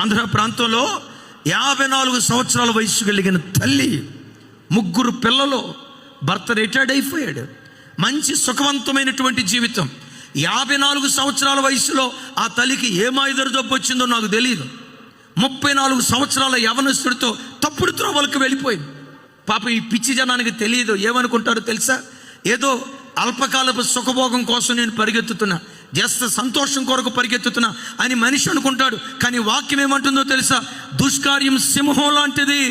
ఆంధ్ర ప్రాంతంలో 54 సంవత్సరాల వయసు కలిగిన తల్లి, 3 పిల్లలు, భర్త రిటైర్డ్ అయిపోయాడు. మంచి సుఖవంతమైనటువంటి జీవితం. 54 సంవత్సరాల వయసులో ఆ తల్లికి ఏ మాయదరు జబ్బు వచ్చిందో నాకు తెలియదు. 34 సంవత్సరాల యవనస్తుడితో తప్పుడు త్రోవలకు వెళ్ళిపోయింది. పాప ఈ పిచ్చి జనానికి తెలియదు. ఏమనుకుంటారో తెలుసా? ఏదో అల్పకాలపు సుఖభోగం కోసం నేను పరిగెత్తుతున్నా, జస్ట్ సంతోషం కొరకు పరిగెత్తుతున్నా అని మనిషి అనుకుంటాడు. కానీ వాక్యం ఏమంటుందో తెలుసా? దుష్కార్యం సింహం లాంటిది.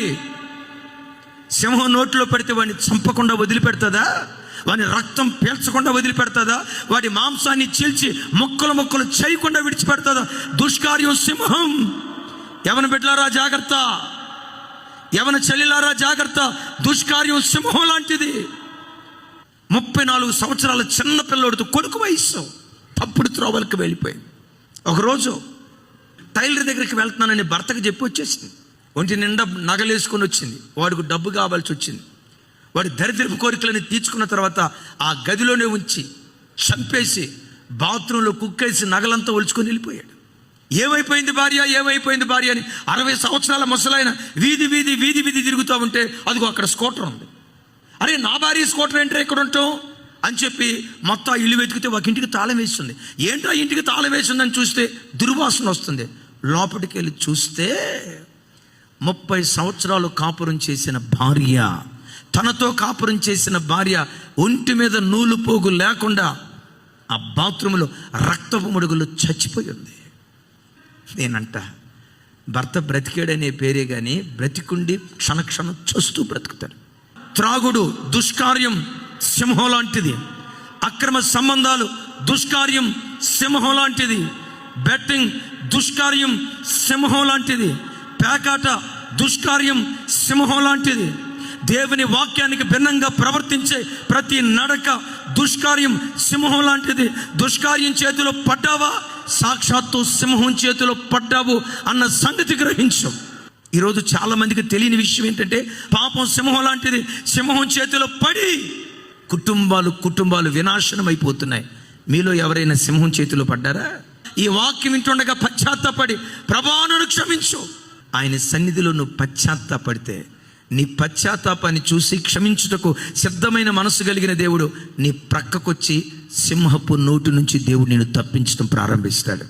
సింహం నోట్లో పెడితే వాడిని చంపకుండా వదిలిపెడుతుందా? వాడి రక్తం పీల్చకుండా వదిలిపెడుతుందా? వాడి మాంసాన్ని చీల్చి ముక్కలు చేయకుండా విడిచిపెడుతుందా? దుష్కార్యం సింహం. యవన బిడ్డలారా జాగ్రత్త, యవన చెల్లిలారా జాగ్రత్త. దుష్కార్యం సింహం లాంటిది. 34 సంవత్సరాల చిన్న పిల్లోడితో, కొడుకు వయసు, తప్పుడు త్రోవలకు వెళ్ళిపోయింది. ఒకరోజు టైలర్ దగ్గరికి వెళ్తున్నానని భర్తకు చెప్పి వచ్చేసింది. ఒంటి నిండా నగలేసుకొని వచ్చింది. వాడికి డబ్బు కావాల్సి వచ్చింది. వాడి దరిద్రపు కోరికలని తీర్చుకున్న తర్వాత ఆ గదిలోనే ఉంచి చంపేసి బాత్రూంలో కుక్కేసి నగలంతా ఒలుచుకొని వెళ్ళిపోయాడు. ఏమైపోయింది భార్య అని 60 సంవత్సరాల ముసలాయన వీధి తిరుగుతూ ఉంటే అదిగో అక్కడ స్కూటర్ ఉంది. అరే నా భార్య స్కూటర్ ఏంటో ఇక్కడ ఉంటాం అని చెప్పి మొత్తం ఇల్లు వెతికితే ఒక ఇంటికి తాళం వేస్తుంది. ఏంటో ఇంటికి తాళం వేసిందని చూస్తే దుర్వాసన వస్తుంది. లోపలికి వెళ్ళి చూస్తే 30 సంవత్సరాలు కాపురం చేసిన భార్య, తనతో కాపురం చేసిన భార్య ఒంటి మీద నూలు పోగు లేకుండా ఆ బాత్రూంలో రక్తపు మడుగులు చచ్చిపోయింది. నేనంట, భర్త బ్రతికాడనే పేరే కానీ బ్రతికుండి క్షణక్షణం చూస్తూ బ్రతుకుతాడు. త్రాగుడు దుష్కార్యం సింహం లాంటిది. అక్రమ సంబంధాలు దుష్కార్యం సింహం లాంటిది. బెట్టింగ్ దుష్కార్యం సింహం లాంటిది. పేకాట దుష్కార్యం సింహం లాంటిది. దేవుని వాక్యానికి భిన్నంగా ప్రవర్తించే ప్రతి నడక దుష్కార్యం సింహం లాంటిది. దుష్కార్యం చేతిలో పడ్డావా, సాక్షాత్తు సింహం చేతిలో పడ్డావు అన్న సంగతి గ్రహించు. ఈరోజు చాలా మందికి తెలియని విషయం ఏంటంటే, పాపం సింహం లాంటిది. సింహం చేతిలో పడి కుటుంబాలు వినాశనం అయిపోతున్నాయి. మీలో ఎవరైనా సింహం చేతిలో పడ్డారా? ఈ వాక్యం వింటుండగా పశ్చాత్తాపడి, ప్రభువా నన్ను క్షమించు. ఆయన సన్నిధిలో నువ్వు పశ్చాత్తాపడితే, నీ పశ్చాత్తాపాన్ని చూసి క్షమించుటకు సిద్ధమైన మనసు కలిగిన దేవుడు నీ ప్రక్కకొచ్చి సింహపు నోటి నుంచి దేవుడు నిన్ను తప్పించడం ప్రారంభిస్తాడు.